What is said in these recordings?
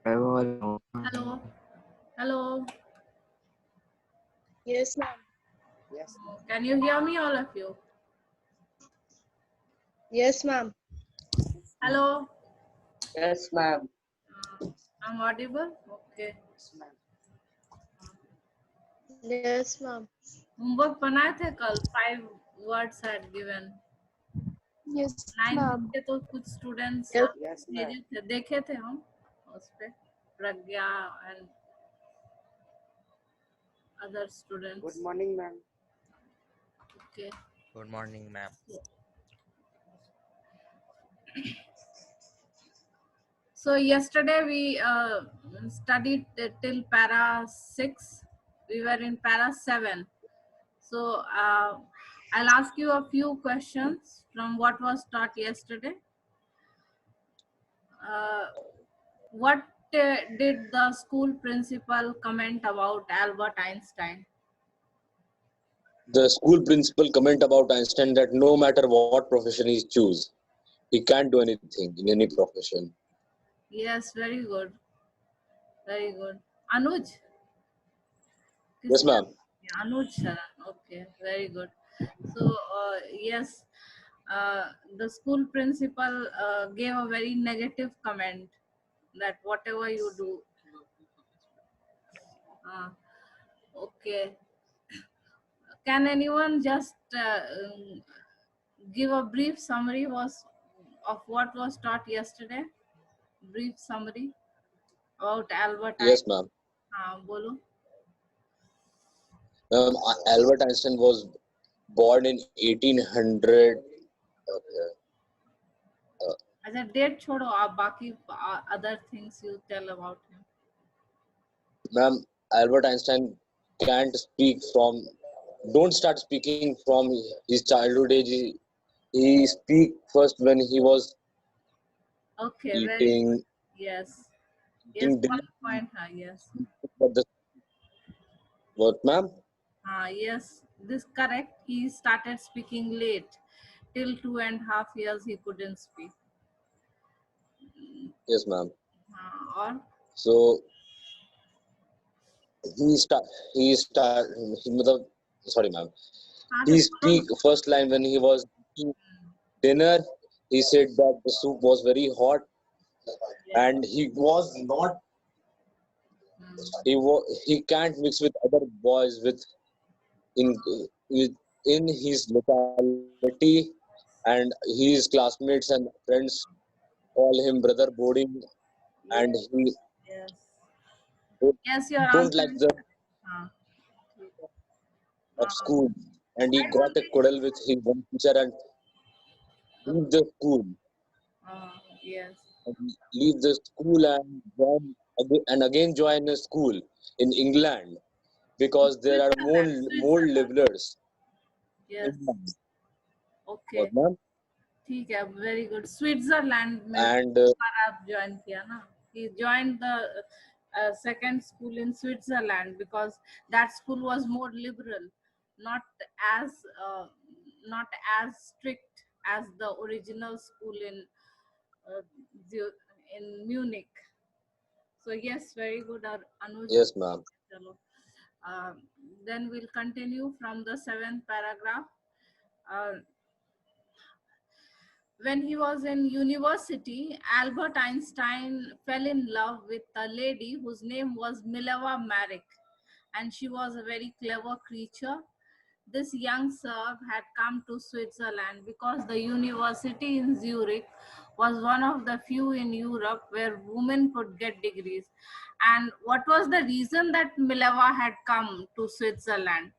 Hello. Hello. Yes, ma'am. Can you hear me, all of you? Yes, ma'am. Hello. Yes, ma'am. I'm audible? Okay. Yes, ma'am. Homework बनाए थे कल 5 words had given. Yes, 9 ma'am. के तो कुछ students Yes. Yes, ma'am. भेजे थे, देखे थे हम उस पे, प्रज्ञा and other students. Good morning, ma'am. Okay. Good morning, ma'am. So yesterday we studied till para 6. We were in para 7. So I'll ask you a few questions from what was taught yesterday. What did the school principal comment about Albert Einstein? The school principal comment about Einstein that no matter what profession he choose, he can't do anything in any profession. Yes, very good. Very good. Anuj? Yes, ma'am. Yeah, Anuj Sharan. Okay, very good. So, yes, the school principal gave a very negative comment that whatever you do. Okay. Can anyone just give a brief summary of what was taught yesterday? Brief summary about Albert Yes, Einstein. ma'am. Bolo. Albert Einstein was born in 1800. अच्छा date छोड़ो आप बाकी other things you tell about him. Ma'am, Albert Einstein don't start speaking from his childhood age. He speak first when he was Okay, very eating. yes. Yes, eating one point. Yes. What, ma'am? Yes, this correct. He started speaking late. Till 2.5 years he couldn't speak. Yes, ma'am. Or So he sorry, ma'am. He speak first line when he was eating dinner. He said that the soup was very hot, and he was not. He can't mix with other boys in in his locality, and his classmates and friends call him brother boarding, and he yes, your don't answer like is the correct. of school, and he got a quarrel with his one teacher and leave the school. Yes. Leave the school and again join a school in England because there are more levelers. Yes. Okay. What, ma'am? ठीक है, very good. Switzerland में And आप join किया ना? He joined the second school in Switzerland because that school was more liberal, not as strict as the original school in Munich. So yes, very good, Anuj. yes, ma'am. Then we'll continue from the 7th paragraph. When he was in university, Albert Einstein fell in love with a lady whose name was Mileva Maric, and she was a very clever creature. This young Serb had come to Switzerland because the university in Zurich was one of the few in Europe where women could get degrees. And what was the reason that Mileva had come to Switzerland?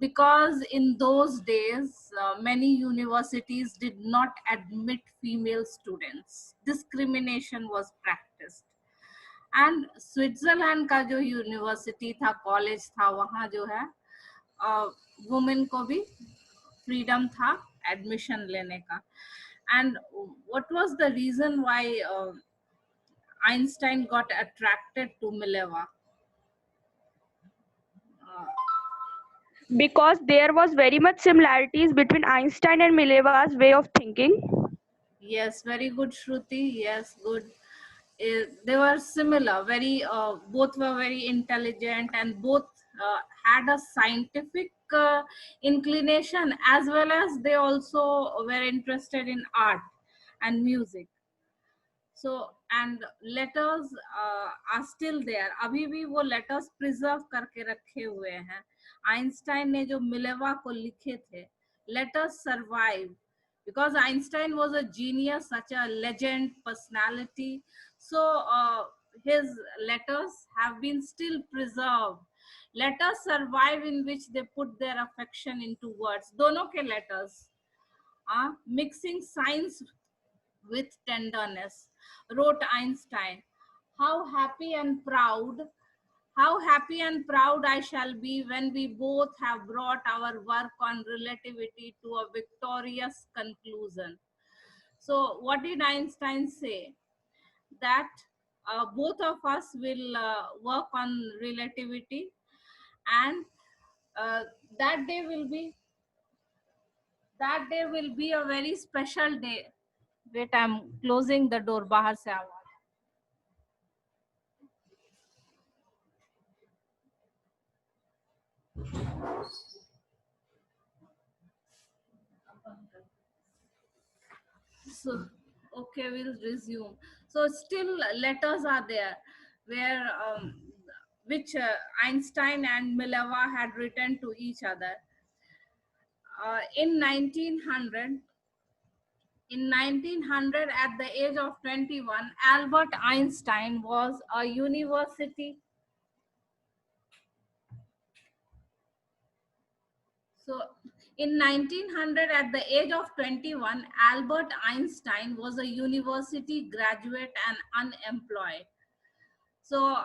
Because in those days, many universities did not admit female students. Discrimination was practiced. And Switzerland का जो university था, college था, वहाँ जो है, women को भी freedom था admission लेने का. And what was the reason why Einstein got attracted to Mileva? Because there was very much similarities between Einstein and Mileva's way of thinking. Yes, very good, Shruti. Yes, good. they were similar, very both were very intelligent, and both had a scientific inclination, as well as they also were interested in art and music. So, and letters are still there. अभी भी वो letters preserve करके रखे हुए हैं. Einstein ने जो Mileva को लिखे थे, letters survive because Einstein was a genius, such a legend personality. So his letters have been still preserved. Letters survive in which they put their affection into words. दोनों के letters, mixing science with tenderness, wrote Einstein. How happy and proud, how happy and proud I shall be when we both have brought our work on relativity to a victorious conclusion. So, what did Einstein say? That both of us will work on relativity, and uh, that day will be a very special day. Wait, I'm closing the door. बाहर से आवाज. So, okay, we'll resume. So still letters are there where which Einstein and Mileva had written to each other. In 1900, at the age of 21, Albert Einstein was a university. So in 1900, at the age of 21, Albert Einstein was a university graduate and unemployed. So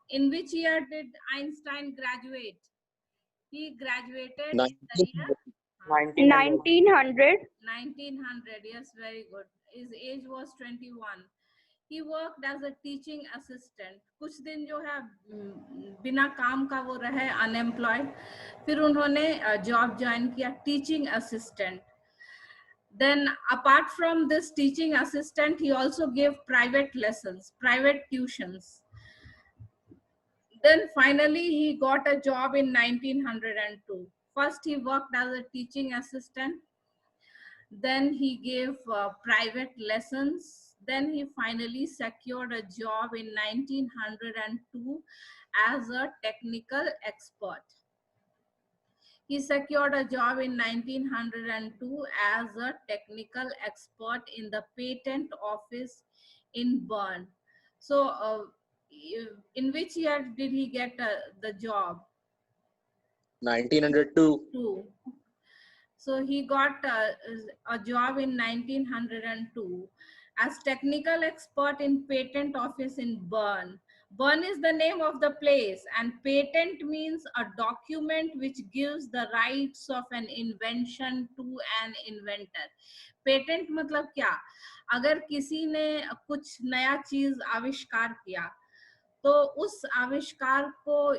in which year did Einstein graduate? He graduated in the year 1900. 1900. Yes, very good. His age was 21. He worked as a teaching assistant. कुछ दिन जो है बिना काम का वो रहे, unemployed. फिर उन्होंने job join किया, teaching assistant. Then apart from this teaching assistant, he also gave private lessons, private tuitions. Then finally he got a job in 1902. First he worked as a teaching assistant. Then he gave private lessons. Then he finally secured a job in 1902 as a technical expert. He secured a job in 1902 as a technical expert in the patent office in Bern. So, in which year did he get the job? 1902. Two. So he got a job in 1902 as technical expert in patent office in Bern. Bern is the name of the place, and patent means a document which gives the rights of an invention to an inventor. Patent मतलब क्या? अगर किसी ने कुछ नया चीज आविष्कार किया, तो उस आविष्कार को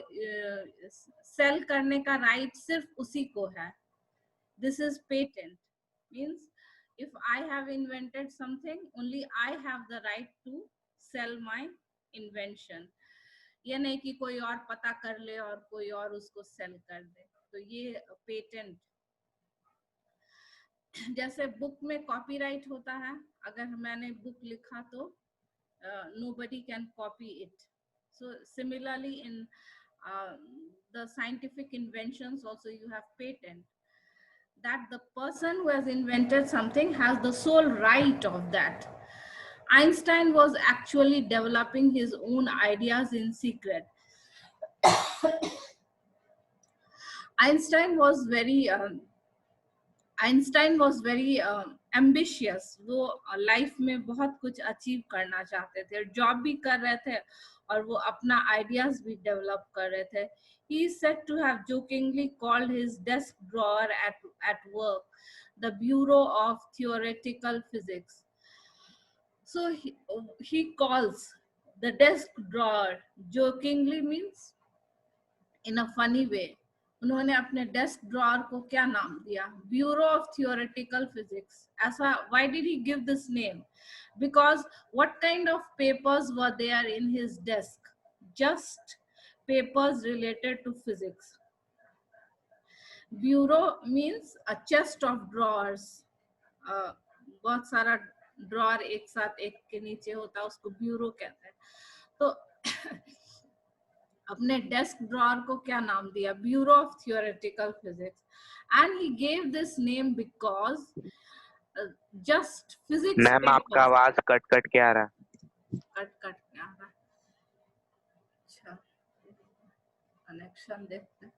सेल करने का राइट सिर्फ उसी को है. This is patent. Means if I have invented something, only I have the right to sell my invention. ये नहीं कि कोई और पता कर ले और कोई और उसको सेल कर दे. तो ये पेटेंट. जैसे बुक में कॉपीराइट होता है, अगर मैंने बुक लिखा तो nobody can copy it. So similarly in the scientific inventions also you have patent, that the person who has invented something has the sole right of that. Einstein was actually developing his own ideas in secret. Einstein was very ambitious. वो life में बहुत कुछ achieve करना चाहते थे, job भी कर रहे थे और वो अपना आइडियाज भी डेवलप कर रहे थे. He is said to have jokingly called his desk drawer at work the Bureau of Theoretical Physics. So he calls the desk drawer jokingly, means in a funny way, उन्होंने अपने desk drawer को क्या नाम दिया? Bureau of theoretical physics. ऐसा, why did he give this name? Because what kind of papers were there in his desk? Just papers related to physics. Bureau means a chest of drawers. बहुत सारा drawer एक साथ एक के नीचे होता है, उसको ब्यूरो कहते हैं. तो अपने डेस्क ड्रॉअर को क्या नाम दिया? Bureau of theoretical physics. And he gave this name because just physics ma'am आपका आवाज कट कट के आ रहा है. कट कट के आ रहा है. अच्छा, कनेक्शन देखते हैं.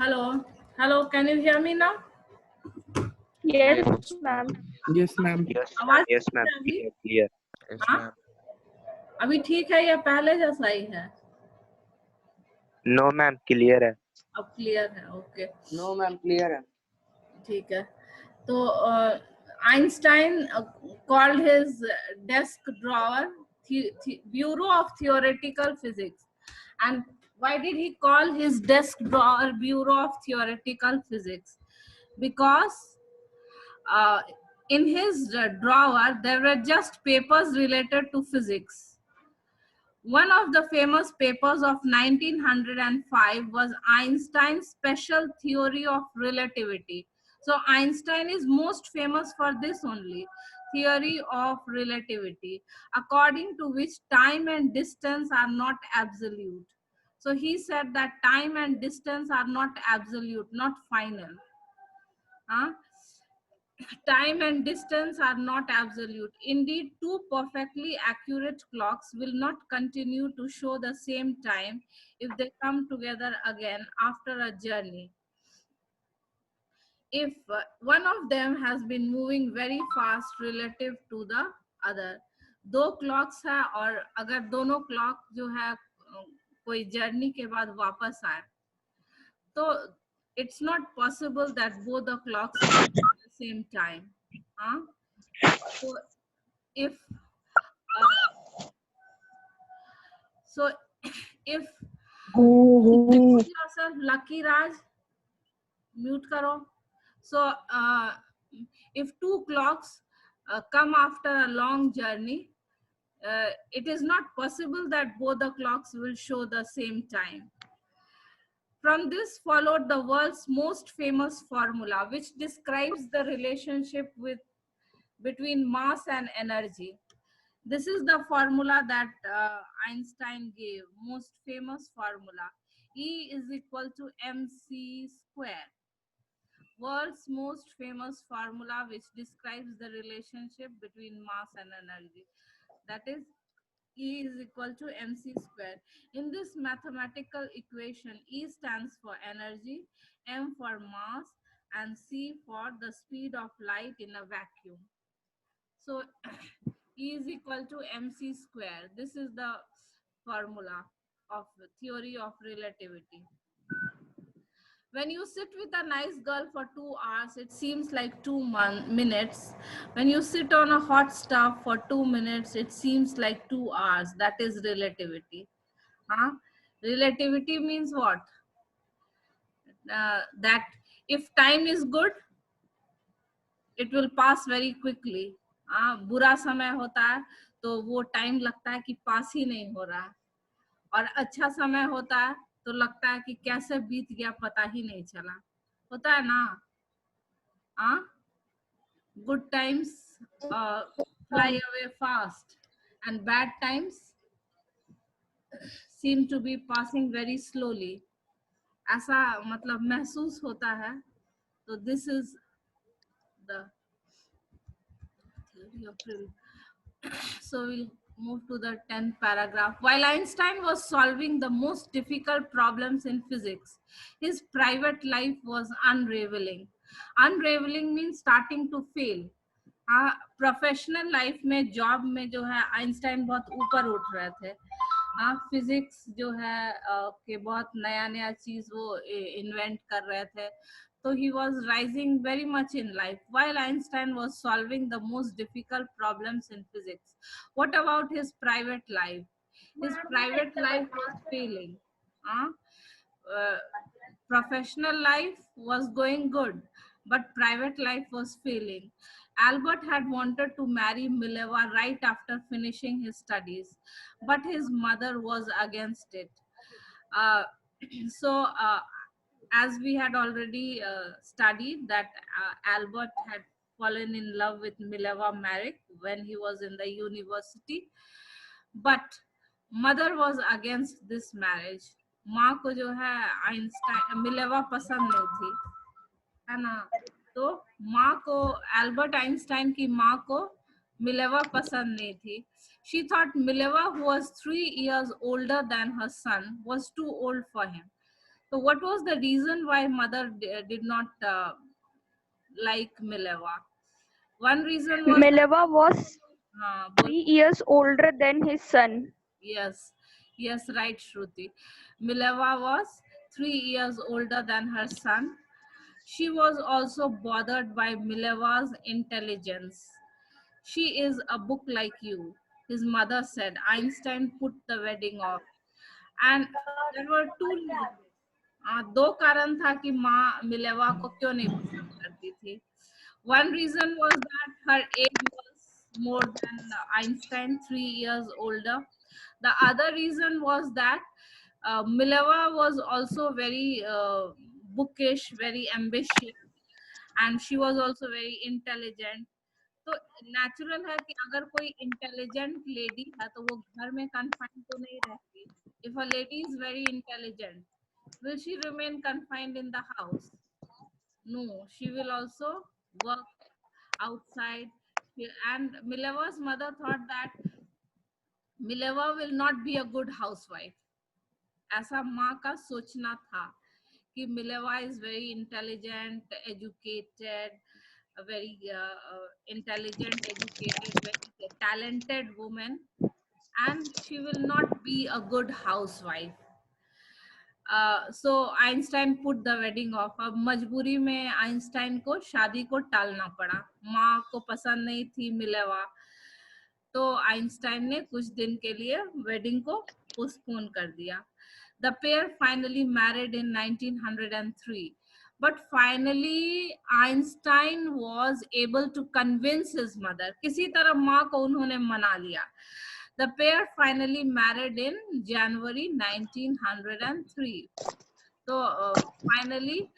Hello, hello, can you hear me now? Yes, ma'am. Yes, ma'am. आवाज Yes ma'am. अभी Clear. हाँ? अभी ठीक है या पहले जैसा ही है? No ma'am, clear है. अब क्लियर है. Okay, No, ma'am. Clear है. ठीक है. तो Einstein called his desk drawer Bureau of Theoretical Physics. And why did he call his desk drawer Bureau of Theoretical Physics? Because in his drawer there were just papers related to physics. One of the famous papers of 1905 was Einstein's special theory of relativity. So Einstein is most famous for this only, theory of relativity, according to which time and distance are not absolute. So he said that time and distance are not absolute, not final. Huh? Time and distance are not absolute. Indeed, two perfectly accurate clocks will not continue to show the same time if they come together again after a journey. If one of them has been moving very fast relative to the other. दो clocks है और अगर दोनों clock जो है कोई journey के बाद वापस आए, तो it's not possible that both the clocks are at the same time. Huh? So if mute yourself, Lucky Raj, mute karo. So if two clocks come after a long journey, it is not possible that both the clocks will show the same time. From this followed the world's most famous formula, which describes the relationship between mass and energy. This is the formula that Einstein gave, most famous formula. E is equal to mc square. World's most famous formula which describes the relationship between mass and energy. That is, E is equal to mc square. In this mathematical equation, E stands for energy, M for mass, and C for the speed of light in a vacuum. So E is equal to mc square. This is the formula of the theory of relativity. When you sit with a nice girl for 2 hours, it seems like 2 minutes. When you sit on a hot stove for 2 minutes, it seems like 2 hours. That is relativity. Huh? Relativity means what? That if time is good, it will pass very quickly. बुरा समय होता है तो वो time लगता है कि पास ही नहीं हो रहा है, और अच्छा समय होता है तो लगता है कि कैसे बीत गया पता ही नहीं चला. होता है ना? Good times fly away fast and bad times seem to be passing very slowly. ऐसा मतलब महसूस होता है. तो this is the theory of relativity. So we'll Move to the 10th paragraph. While Einstein was solving the most difficult problems in physics, his private life was unraveling. Unraveling means starting to fail. हाँ, professional life में job में जो है Einstein बहुत ऊपर उठ रहे थे. हाँ, फिजिक्स जो है कि बहुत नया नया चीज वो इन्वेंट कर रहे थे. So he was rising very much in life while Einstein was solving the most difficult problems in physics. What about his private life? His private life was failing. Huh? Professional life was going good, but private life was failing. Albert had wanted to marry Mileva right after finishing his studies, but his mother was against it. Uh, so, as we had already studied, that Albert had fallen in love with Mileva Merrick when he was in the university, but mother was against this marriage. माँ को जो है Einstein Mileva पसंद नहीं थी, है ना. तो माँ को, एल्बर्ट आइंस्टाइन की माँ को मिलेवा पसंद नहीं थी. She thought Mileva, who was 3 years older than her son, was too old for him. So what was the reason why mother did not like Mileva? One reason was Mileva was that, 3 years older than his son. yes, yes, right, Shruti. Mileva was 3 years older than her son. She was also bothered by Mileva's intelligence. She is a book like you, his mother said. Einstein put the wedding off. And there were two reasons. दो कारण था कि माँ Mileva को क्यों नहीं पसंद करती थी. One reason was that her age was more than Einstein, 3 years older. The other reason was that Mileva was also very bookish, very ambitious, and she was also very intelligent. तो natural है कि अगर कोई intelligent lady है तो वो घर में कन्फाइंड तो नहीं रहती. If a lady is very intelligent, will she remain confined in the house? No, she will also work outside. And Mileva's mother thought that Mileva will not be a good housewife. ऐसा माँ का सोचना था कि Mileva is very intelligent, educated, a very intelligent, educated, very talented woman, and she will not be a good housewife. So Einstein put the wedding off. अब मजबूरी में Einstein को शादी को टालना पड़ा. माँ को पसंद नहीं थी मिलेवा, तो आइंस्टाइन ने कुछ दिन के लिए वेडिंग को पोस्टपोन कर दिया. The pair finally married in 1903. But finally, Einstein was able to convince his mother. किसी तरह माँ को उन्होंने मना लिया. The pair finally married in January 1903. So finally,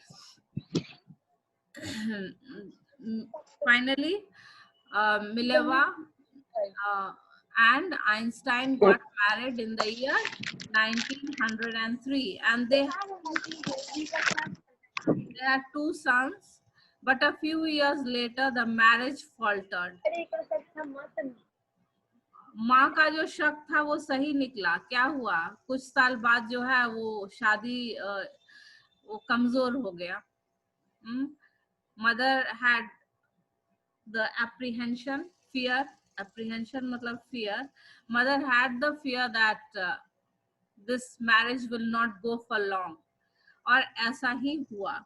Mileva and Einstein got married in the year 1903, and they had two sons. But a few years later, the marriage faltered. माँ का जो शक था वो सही निकला. क्या हुआ, कुछ साल बाद जो है वो शादी वो कमजोर हो गया. Mother had the apprehension, fear. Apprehension मतलब fear. Mother had the fear that this marriage will not go for long. और ऐसा ही हुआ.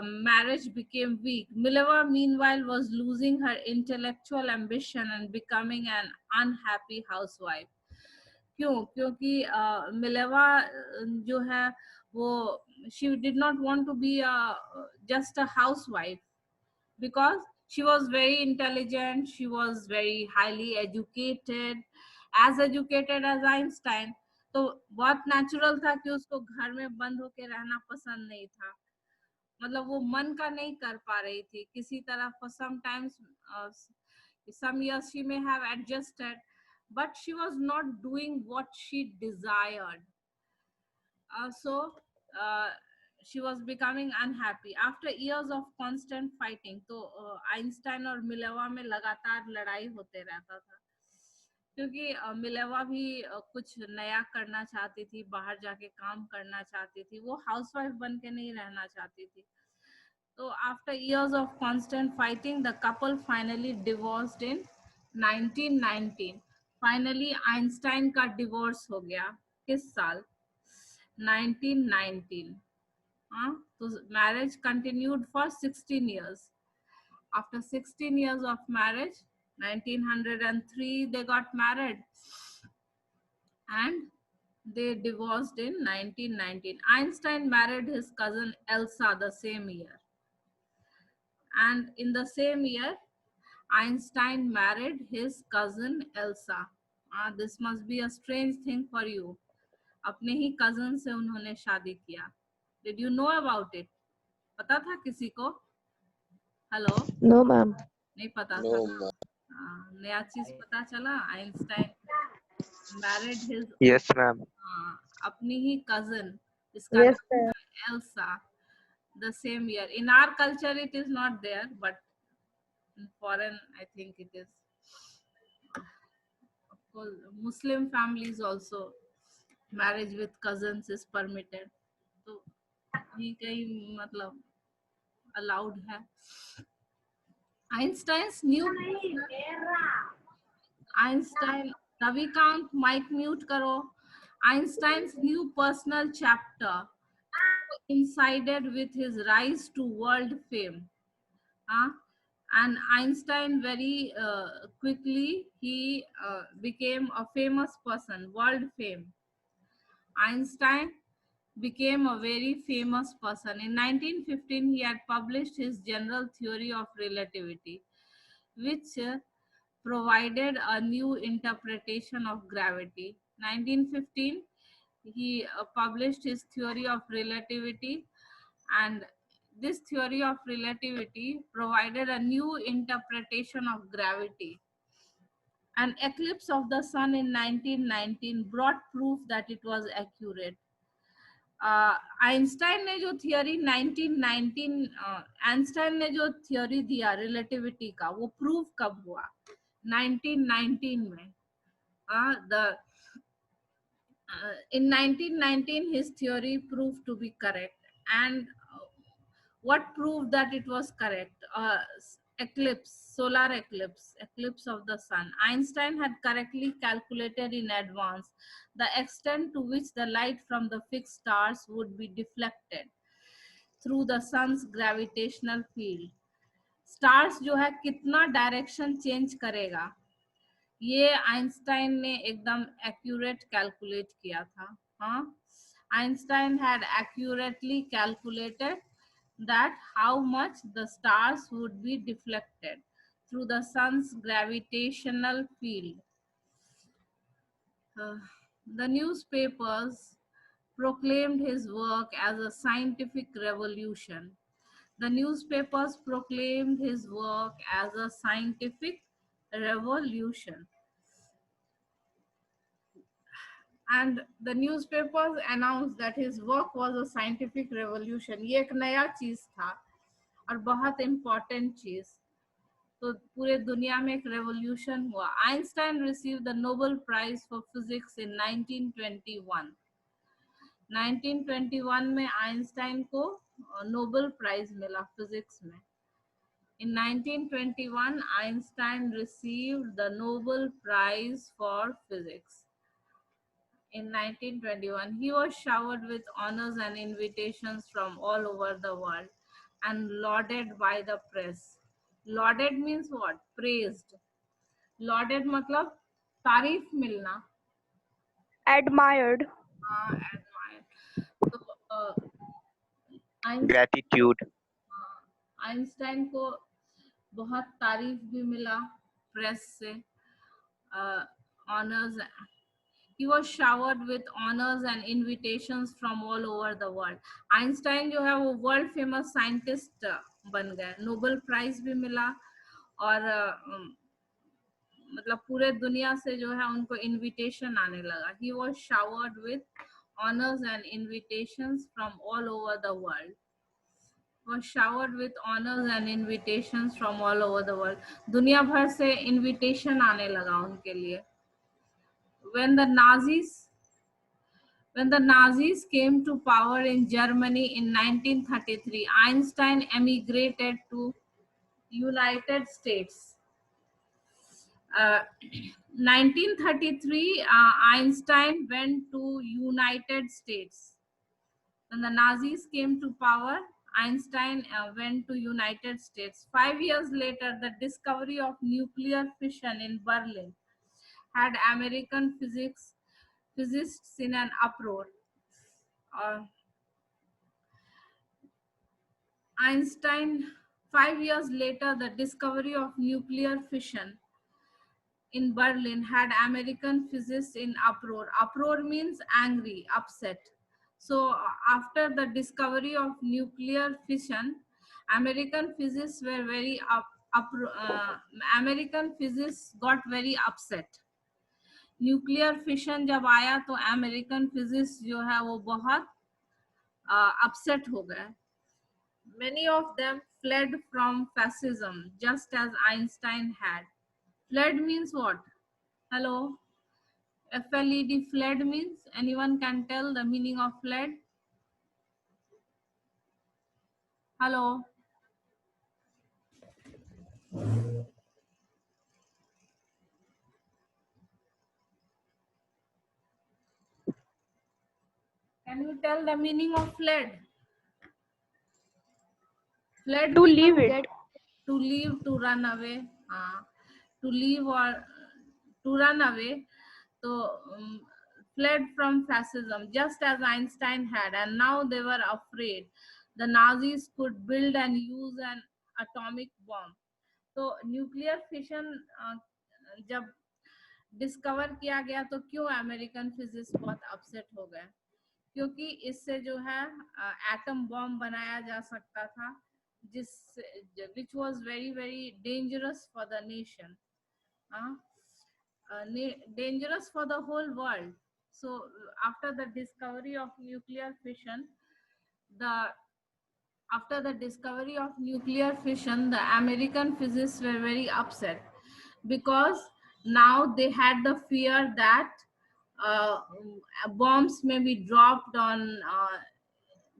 Marriage became weak. Mileva, meanwhile, was losing her intellectual ambition and becoming an unhappy housewife. क्यों? क्योंकि Mileva जो है वो she did not want to be just a housewife, because she was very intelligent, she was very highly educated, as educated as Einstein. तो बहुत natural था कि उसको घर में बंद होके रहना पसंद नहीं था. मतलब वो मन का नहीं कर पा रही थी किसी तरह. for sometimes some years she may have adjusted, but she was not doing what she desired. So she was becoming unhappy after years of constant fighting. तो आइंस्टाइन और मिलेवा में लगातार लड़ाई होते रहता था. क्योंकि मिलेवा भी कुछ नया करना चाहती थी, बाहर जाके काम करना चाहती थी, वो हाउसवाइफ बन के नहीं रहना चाहती थी। तो after years of constant fighting, the couple finally divorced in 1919. Finally Einstein का डिवोर्स हो गया। किस साल? 1919। हाँ, तो marriage continued for 16 years. After 16 years of marriage, 1903 they got married and they divorced in 1919. Einstein married his cousin Elsa the same year. And in the same year, Einstein married his cousin Elsa. This must be a strange thing for you. अपने ही cousin से उन्होंने शादी किया. Did you know about it? पता था किसी को? Hello? No, ma'am. नहीं पता No, था। ma'am. नया चीज पता चला। Einstein married his Yes, ma'am. अपनी ही cousin, इसका Yes, नाम sir. है Elsa, the same year. In our culture, it is not there, but in foreign, I think it is. Of course, Muslim families also marriage with cousins is permitted. तो कहीं कहीं मतलब allowed है. Einstein's new Einstein, Ravikant, mic mute करो. Einstein's new personal chapter coincided with his rise to world fame. And Einstein very quickly he became a famous person, world fame. Einstein became a very famous person. In 1915, he had published his general theory of relativity, which provided a new interpretation of gravity. 1915, he published his theory of relativity, and this theory of relativity provided a new interpretation of gravity. An eclipse of the sun in 1919 brought proof that it was accurate. Einstein ने जो theory 1919 Einstein ने जो theory दिया relativity का, वो proof कब हुआ? 1919 में. The in 1919 his theory proved to be correct. And what proved that it was correct? Eclipse, solar eclipse of the sun. Einstein had correctly calculated in advance the extent to which the light from the fixed stars would be deflected through the sun's gravitational field. Stars जो है कितना direction change करेगा, ये Einstein ने एकदम accurate calculate किया था. हाँ, Einstein had accurately calculated that how much the stars would be deflected through the sun's gravitational field. The newspapers proclaimed his work as a scientific revolution. The newspapers proclaimed his work as a scientific revolution. And the newspapers announced that his work was a scientific revolution. ये एक नया चीज था और बहुत important चीज. तो पूरे दुनिया में एक रेवोल्यूशन हुआ. Einstein receive the Nobel prize for physics in 1921. 1921 में आइंस्टाइन को नोबेल प्राइज मिला फिजिक्स में. In 1921, Einstein received the Nobel Prize for Physics. In 1921, he was showered with honors and invitations from all over the world and lauded by the press. Lauded means what? Praised. Lauded मतलब तारीफ मिलना. Admired. Admired. तो Gratitude. Einstein को बहुत तारीफ भी मिला press से. Honors. He was showered with honors and invitations from all over the world. Einstein जो है वो वर्ल्ड फेमस साइंटिस्ट बन गए. नोबेल प्राइज भी मिला और मतलब पूरे दुनिया से जो है उनको इनविटेशन आने लगा. He was showered with honors and invitations from all over the world. Was showered with honors and invitations from all over the world. दुनिया भर से इनविटेशन आने लगा उनके लिए. when the Nazis came to power in Germany in 1933, Einstein emigrated to United States. 1933, Einstein went to United States. When the Nazis came to power, Einstein went to United States. 5 years later, the discovery of nuclear fission in Berlin had American physicists in an uproar. Uh, Einstein, 5 years later, the discovery of nuclear fission in Berlin had American physicists in uproar. Uproar means angry, upset. So after the discovery of nuclear fission, American physicists were very American physicists got very upset. Nuclear fission जब आया तो American physics जो है वो बहुत upset हो गए. Many of them fled from fascism, just as Einstein had. Fled means what? Hello? FLED, fled means? Anyone can tell the meaning of fled? Hello? Can you tell the meaning of fled? Fled To means leave it. to leave, to run away. To leave or to run away. So fled from fascism, just as Einstein had, and now they were afraid the Nazis could build and use an atomic bomb. तो nuclear fission जब discover किया गया तो क्यों American physics बहुत upset हो गए? क्योंकि इससे जो है एटम बॉम्ब बनाया जा सकता था, जिस which was very very dangerous for the nation, dangerous for the whole world. So after the discovery of nuclear fission, after the discovery of nuclear fission, the American physicists were very upset because now they had the fear that bombs may be dropped on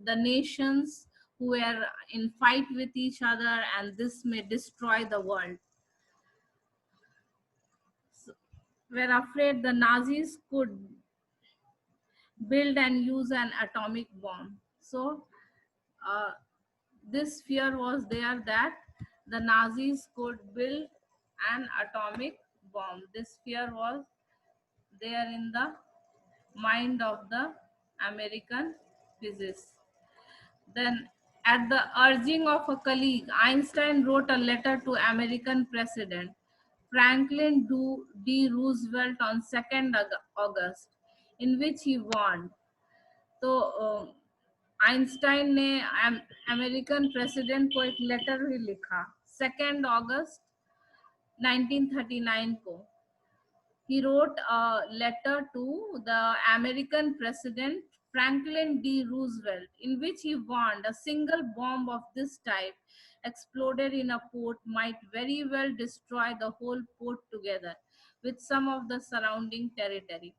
the nations who were in fight with each other, and this may destroy the world. So, we're afraid the Nazis could build and use an atomic bomb. So this fear was there that the Nazis could build an atomic bomb. This fear was there in the mind of the American physicists. Then, at the urging of a colleague, Einstein wrote a letter to American President Franklin D. Roosevelt on 2nd August, in which he warned. तो Einstein ने American president को एक letter भी लिखा 2 अगस्त 1939 को. He wrote a letter to the American President Franklin D. Roosevelt, in which he warned a single bomb of this type exploded in a port might very well destroy the whole port together with some of the surrounding territory.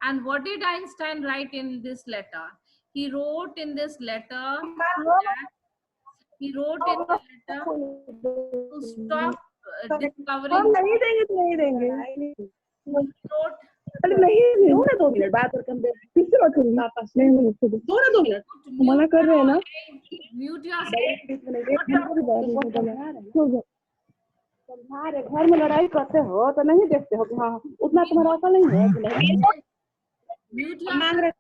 And what did Einstein write in this letter? He wrote in this letter to stop discovering. अरे नहीं दो ना 2 minute बात करके हम किससे बात करूंगी आपस में दो ना 2 मिनट मना कर रहे हैं ना म्यूट समझा रहे घर में लड़ाई करते हो तो नहीं देखते हो कि हाँ उतना तुम्हारा अकल नहीं है म्यूट मांग रहे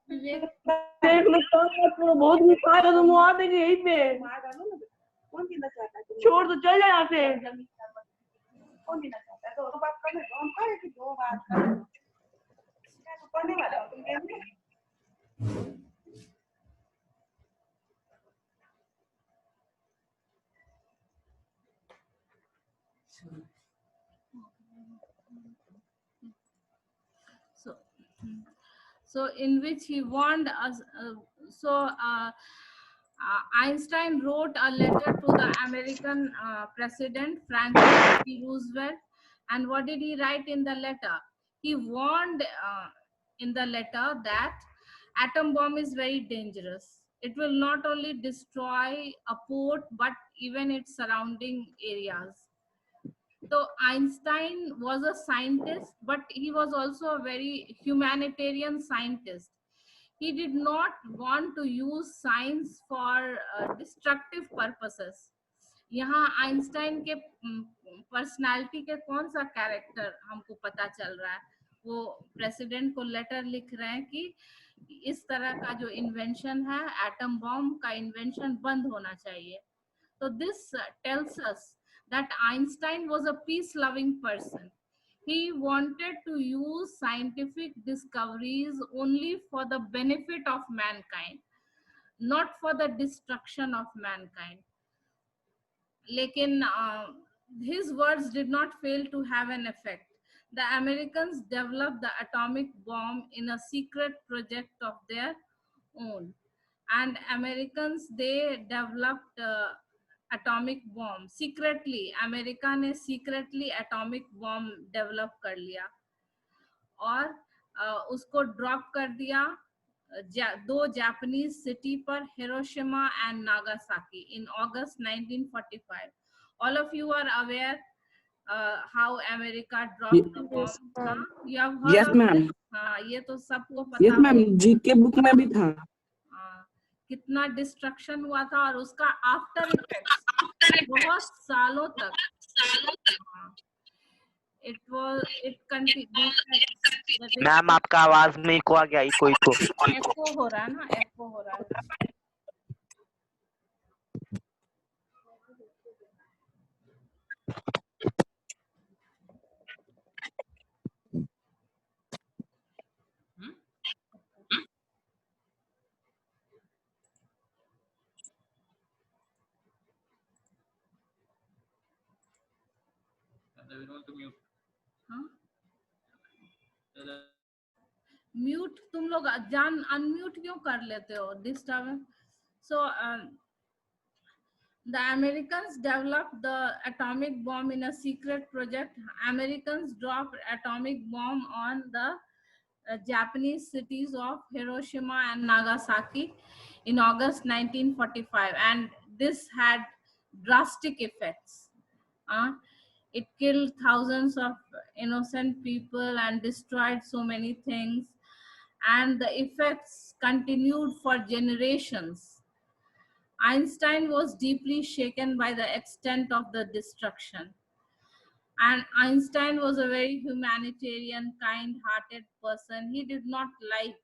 देख लो तो बहुत गुस्सा है तो मुआ देंगे यहीं पे छोड़ दो चल जाए यहाँ से कौन देना चाहता है तो बात करने दो हम करें कि दो बात करें पढ़ने वाला हो तुम so in which he warned us. Einstein wrote a letter to the American President Franklin D. Roosevelt, and what did he write in the letter? He warned in the letter that atom bomb is very dangerous. It will not only destroy a port but even its surrounding areas. So Einstein was a scientist, but he was also a very humanitarian scientist. He did not want to use science for destructive purposes. यहाँ Einstein के personality के कौन सा character हमको पता चल रहा है? वो प्रेसिडेंट को लेटर लिख रहे हैं कि इस तरह का जो इन्वेंशन है, एटम बॉम्ब का इन्वेंशन बंद होना चाहिए. So this tells us that Einstein was a peace-loving person. He wanted to use scientific discoveries only for the benefit of mankind, not for the destruction of mankind. Lekin his words did not fail to have an effect. The Americans developed the atomic bomb in a secret project of their own. And Americans, they developed atomic bomb secretly. America ने secretly atomic bomb develop कर लिया और उसको drop कर दिया दो Japanese city पर, Hiroshima and Nagasaki, in August 1945. All of you are aware how America dropped the bomb. Yes, ma'am. You have heard Yes, of ma'am. this? हाँ, ये तो सबको पता Yes, ma'am. होगा. जीके बुक में भी था. कितना डिस्ट्रक्शन हुआ था और उसका आफ्टर इफेक्ट्स बहुत सालों तक. it continued. मैम आपका आवाज में इको आ गया. इको एको हो रहा है ना, एको हो रहा है. म्यूट तुम लोग जान अनम्यूट क्यों कर लेते हो? Disturb. So the Americans developed the atomic bomb in a secret project. Americans dropped atomic bomb on the Japanese cities of Hiroshima and Nagasaki in August 1945, and this had drastic effects. It killed thousands of innocent people and destroyed so many things, and the effects continued for generations. Einstein was deeply shaken by the extent of the destruction. And Einstein was a very humanitarian, kind-hearted person. He did not like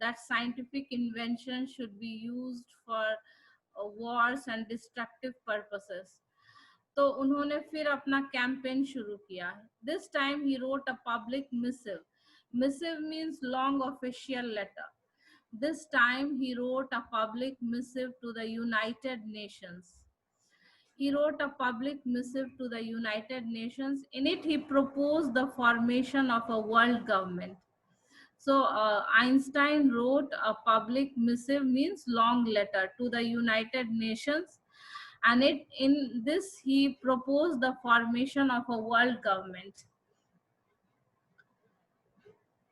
that scientific invention should be used for wars and destructive purposes. तो उन्होंने फिर अपना campaign शुरू किया. This time he wrote a public missive. Missive means long official letter. This time he wrote a public missive to the United Nations. He wrote a public missive to the United Nations. In it, he proposed the formation of a world government. So Einstein wrote a public missive, means long letter, to the United Nations. And in this, he proposed the formation of a world government.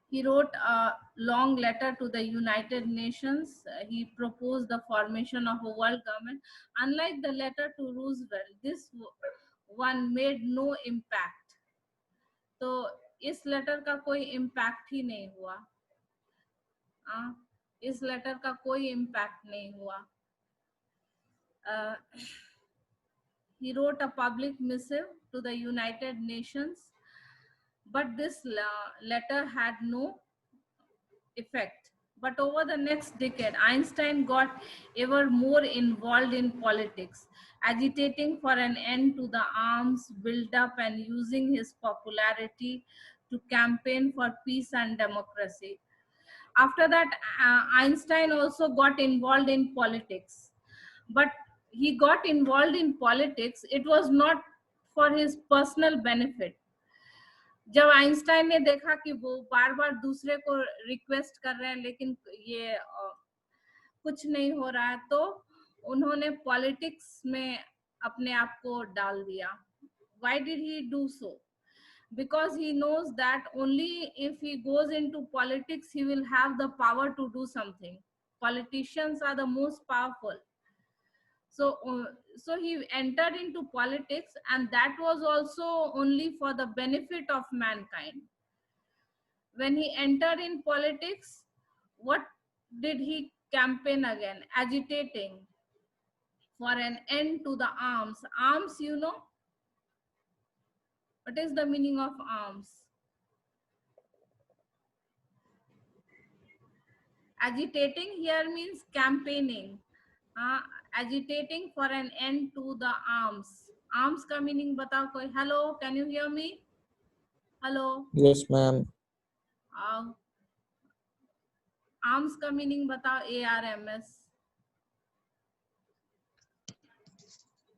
He wrote a long letter to the United Nations. He proposed the formation of a world government. Unlike the letter to Roosevelt, this one made no impact. तो इस letter का कोई impact he नहीं हुआ. इस letter का कोई impact नहीं हुआ. He wrote a public missive to the United Nations, but this letter had no effect. But over the next decade, Einstein got ever more involved in politics, agitating for an end to the arms buildup and using his popularity to campaign for peace and democracy. After that, Einstein also got involved in politics. But he got involved in politics, it was not for his personal benefit. जब Einstein ने देखा कि वो बार बार दूसरे को request कर रहे हैं लेकिन ये कुछ नहीं हो रहा है, तो उन्होंने पॉलिटिक्स में अपने आप को डाल दिया. Why did he do so? because he knows that only if he goes into politics he will have the power to do something. Politicians are the most powerful. So he entered into politics, and that was also only for the benefit of mankind. When he entered in politics, what did he campaign again? Agitating for an end to the arms. Arms, you know? What is the meaning of arms? Agitating here means campaigning. Agitating for an end to the arms. Arms का meaning बताओ कोई. Hello, can you hear me? Hello. Yes, ma'am. Arms का meaning बताओ. ARMS.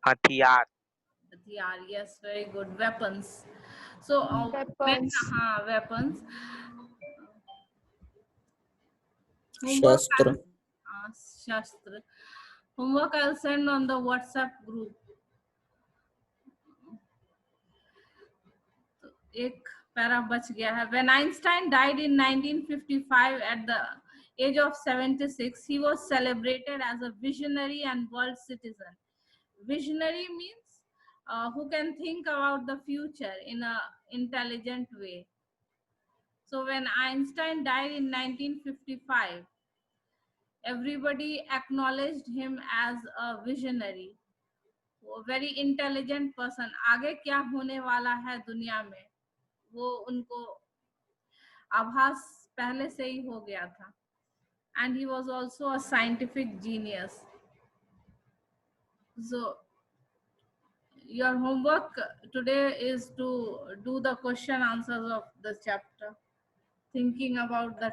हथियार. हथियार. Yes, very good. Weapons. So Weapons. weapons. Shastra. Shastra. Homework I'll send on the WhatsApp group. एक para बच गया है. When Einstein died in 1955 at the age of 76, he was celebrated as a visionary and world citizen. Visionary means who can think about the future in a intelligent way. So when Einstein died in 1955, everybody acknowledged him as a visionary, a very intelligent person. आगे क्या होने वाला है दुनिया में वो उनको आभास पहले से ही हो गया था. And he was also a scientific genius. So your homework today is to do the question answers of the chapter, thinking about the